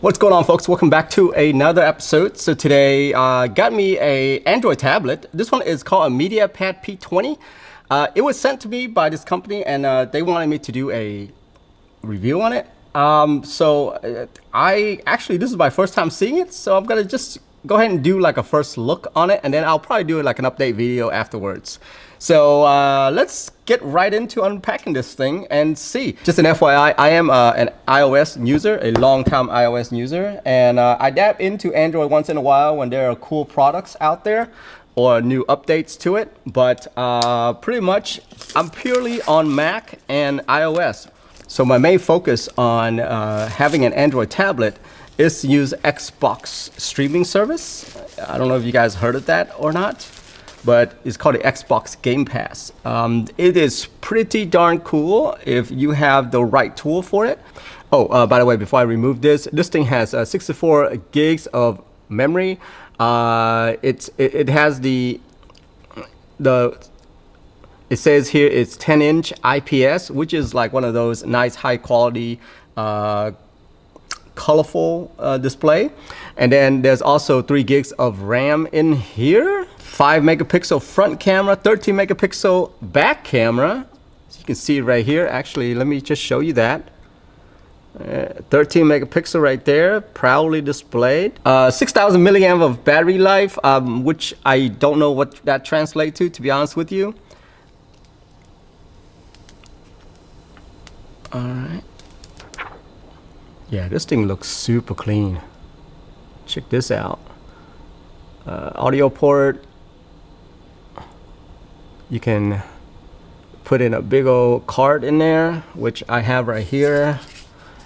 What's going on, folks? Welcome back to another episode. So today, got me a Android tablet. This one is called a MediaPad P20. It was sent to me by this company, and they wanted me to do a review on it. This is my first time seeing it, so I'm gonna just go ahead and do like a first look on it, and then I'll probably do like an update video afterwards. So let's get right into unpacking this thing and see. Just an FYI, I am an iOS user, a long-time iOS user, and I dab into Android once in a while when there are cool products out there or new updates to it. But pretty much, I'm purely on Mac and iOS. So my main focus on having an Android tablet is to use Xbox streaming service. I don't know if you guys heard of that or not, but it's called the Xbox Game Pass. It is pretty darn cool if you have the right tool for it. Oh, by the way, before I remove this thing has 64 gigs of memory. It has it says here it's 10-inch IPS, which is like one of those nice high quality colorful display. And then there's also 3 gigs of RAM in here. 5 megapixel front camera, 13 megapixel back camera. So you can see it right here. Actually, let me just show you that. 13 megapixel right there, proudly displayed. 6,000 milliamp of battery life, which I don't know what that translates to be honest with you. All right. Yeah, this thing looks super clean. Check this out. Audio port. You can put in a big old card in there, which I have right here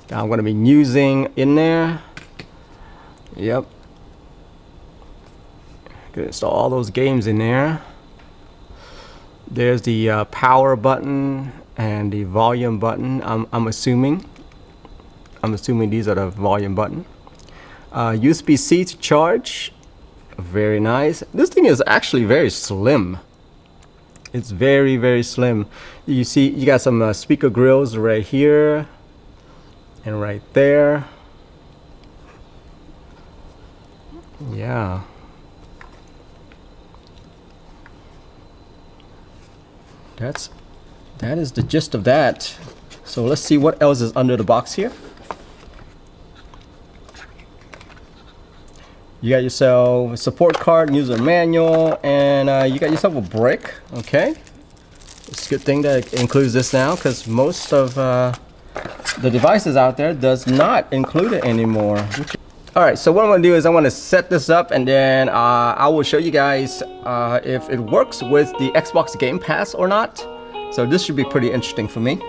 that I'm going to be using in there. Yep. Can install all those games in there. There's the power button and the volume button. I'm assuming these are the volume button. USB-C to charge. Very nice. This thing is actually very slim. It's very, very slim. You see, you got some speaker grills right here and right there. Yeah. That is the gist of that. So let's see what else is under the box here. You got yourself a support card, user manual, and you got yourself a brick. Okay, it's a good thing that it includes this now, because most of the devices out there does not include it anymore. All right, so what I'm gonna do is I want to set this up, and then I will show you guys if it works with the Xbox Game Pass or not. So this should be pretty interesting for me.